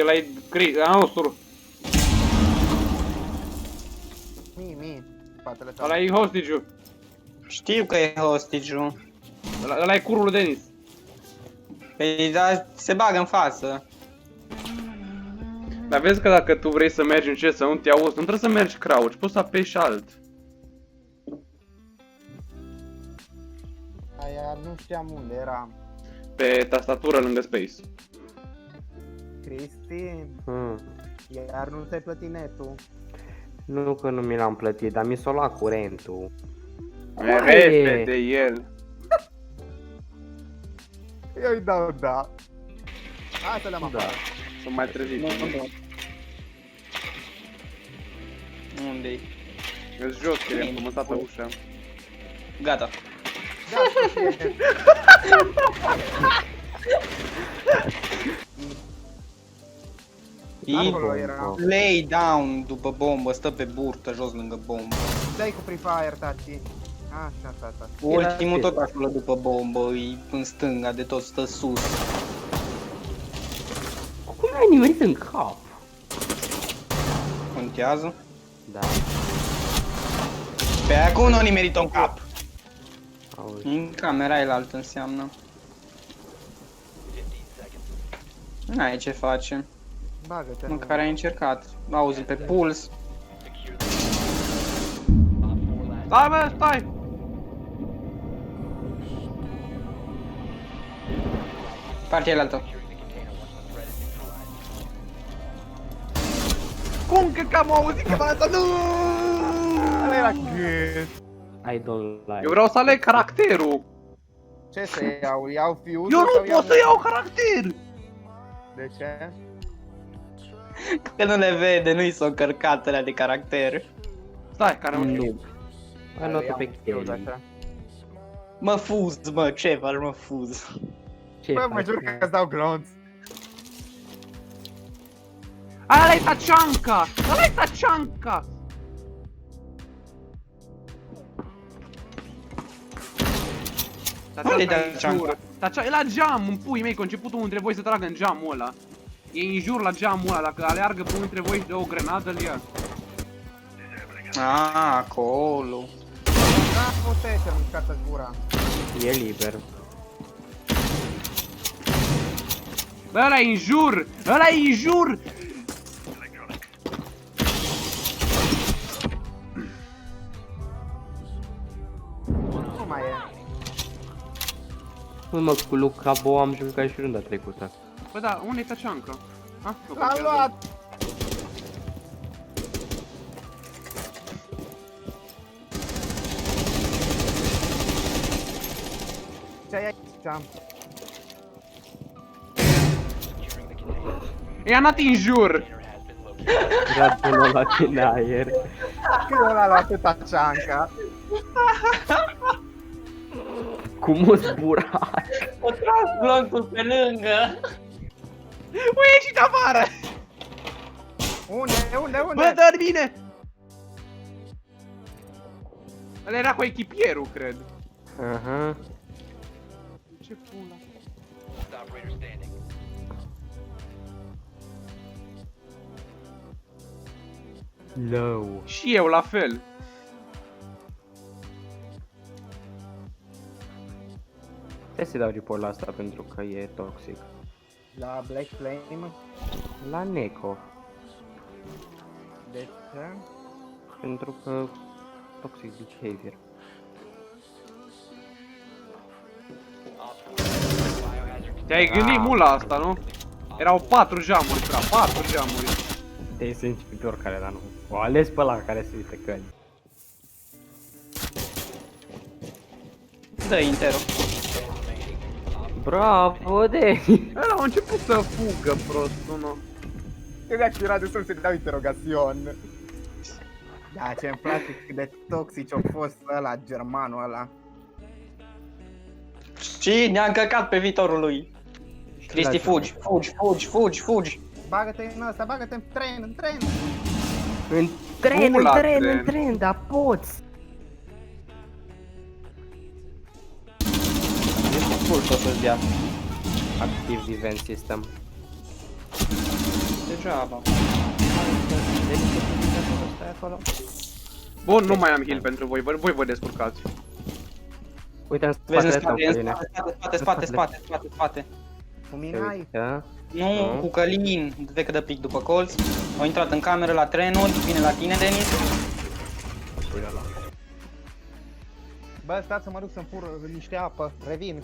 Ăla-i nostru. Mi, spatele tău. Ăla-i hostage-ul. Știu că e hostage-ul. Ăla-i curul lui Denis. Păi, dar se bagă în față. Dar vezi că dacă tu vrei să mergi încet, să nu te auzi, nu trebuie să mergi crouch, poți să apeși alt. Aia nu știam unde eram. Pe tastatură lângă space. Cristi, iar nu ți-ai plătit netul. Nu că nu mi l-am plătit, dar mi s-o luat curentul. Repede de el. Eu îi dau da. Hai să le-am afară. Sunt mai trezit. Unde-i? Ești jos, că i-am pământată ușa. Gata. Acolo era. Lay down după bombă, stă pe burtă jos lângă bombă. Dai cu Free Fire, tati. Așa, tata. Ultimul tot acolo după bombă, e în stânga, de tot stă sus. Cum ai nimerit în cap? Contează? Da, Pe acum nu o nimerit-o în cap. auzi. În camera e altă înseamnă. N-ai ce face. Bagă-te. Măcar ai încercat. Auzi pe puls. Stai, bă, stai! Partea elaltă. Cum că am auzit că asta nu? Ăla era good. I don't like. Eu vreau să aleg caracterul. Ce să iau? Iau fuse? Eu nu pot să iau caracter. De ce? Că nu le vede, nu-i s-o încărcat alea de caracter. Stai, care mă știu. Nu. Ai luat-o pe Iau Kelly. așa. Mă fuz, mă, ce faci, mă fuz. Ce Bă, mă faci? jur că îți dau glonț. Ăla-i Tacianca! Ăla-i Tacianca! Unde-i Tacianca? E la geam, în pui mei, că a început unul dintre voi să tragă în geamul ăla. E în jur la geamul ăla, dacă aleargă pe unul dintre voi și dă o grenadă, îl ia. Ah, acolo. Da, puteți să mișcați gura. E liber. Bă, ăla e în jur! Ăla e în jur! Nu mai e. Nu mă, cu Luca Bo am jucat și runda trecută. Bă, da, unde e Tacianca? Ah, nu L-am contează. luat! Ce ai aici? E anat în jur! Da, până la tine aer. Când ăla la atâta ceanca? Cum o zburat? O tras blontul pe lângă. O ieșit afară! Unde? Bă, dă-l bine! Ăla era cu echipierul, cred. Aha. Ce pula? No. Și eu la fel. Hai să dau report la asta pentru că e toxic. La Black Flame? La Neko. De ce? Pentru că toxic behavior. Te-ai gândit mult la asta, nu? Erau 4 jamuri, prea, 4 jamuri. Te-ai simți pe oricare, dar nu. O ales pe ăla care se uite căli. Dă intero. Bravo, Deni! Ăla a început să fugă prostul, nu? Credeam că era destul să-i dau interogațion. Da, ce-mi place cât de toxici a fost ăla, germanul ăla. Și ne-a încărcat pe viitorul lui. Cristi, fugi. Bagă-te în ăsta, bagă-te în tren. În tren, dar poți! Full tot să-ți dea. Active event system. Degeaba. Stai acolo. Bun, nu mai am heal pentru voi, voi vă descurcați. Uite în Vezi în spatele tău, spate, în Căline. spate. Cu mine ai? Da? Nu, cu Călin, vecă de pic după colț. Au intrat în cameră la trenuri, vine la tine, Denis. Bă, stați să mă duc să-mi fur niște apă, revin.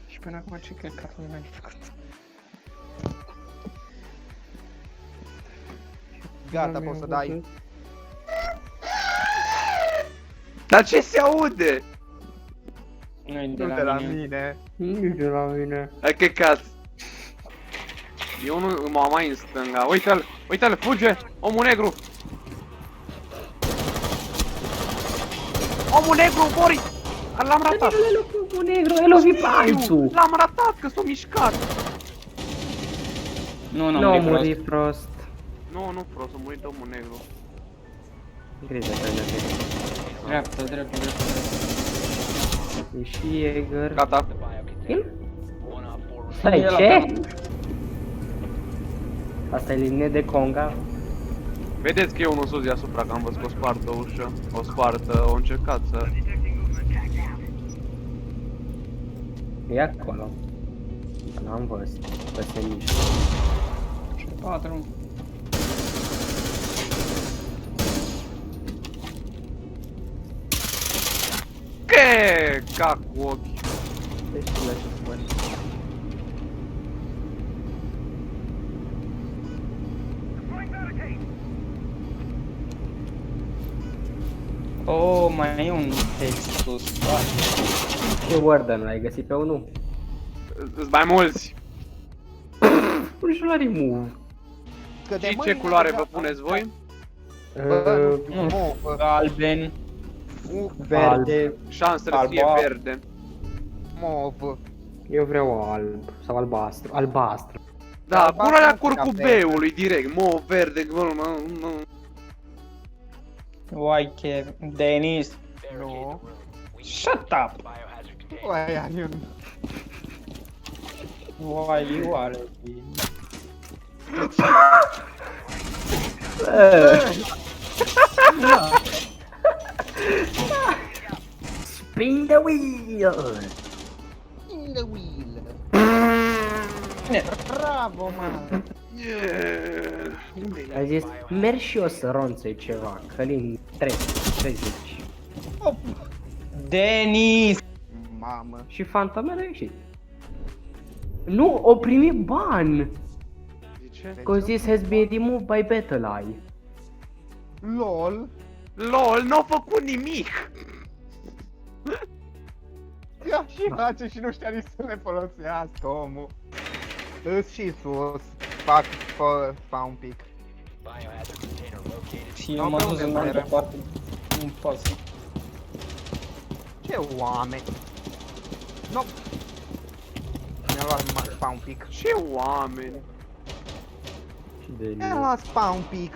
Și până acum ce căcatul n-ai făcut? Gata, poți să dai. Dar ce se aude? Nu-i de Nu te la la mine. mine. Nici de la mine. Hai căcat. E unul mai în stânga. Uite-l, uite-l, fuge! Omul negru! Omul negru, Boris! L-am ratat! Un negru, el lovi pe altul. L-am ratat, că s-a mișcat! Nu, Nu nu, a nu, murit prost. Nu, prost, a murit omul negru. Grijă pe mine. Dreaptă. E și Jäger. Gata. Kill? Stai, El ce? Asta e linie de Conga. Vedeți că e unul sus deasupra, că am văzut că o spartă o ușă. O spartă, o încercat să... E acolo. N-am văzut. Că se mișcă. 4. Ce? Cac cu ochi. Deci tu lași să bani. Oh, mai e un text sus. Ce Warden l-ai găsit pe unul? Sunt mai mulți. Pune și la remove. Că de Și ce mâine culoare deja- vă puneți voi? Bă, Nu. nu, Galben. verde, Șansele să fie Alba. verde. mov. Eu vreau alb sau albastru. Albastru. Da, Alba pula la nu era curcubeului direct. Mo, verde, nu. Why Kev? Denis. Nu. Shut up. Aia, eu nu. Why you are Spin the wheel! In the wheel. Bine. Bravo, man. A zis, merg și eu să ronțui ceva, Călin 30. Denis. Mamă. Și Phantom a ieșit. Nu, o primit ban! Zice? Cause this has been removed by BattleEye. LOL. LOL, n-au făcut nimic! Ia și face și nu știa nici să le folosească, omul. Îs și sus. Fac un pic. Și eu m-am dus în altă parte. Nu pot să... Ce oameni. Nu. Mi-a luat spawn pic. Ce oameni! Și de Mi-a luat spawn pic.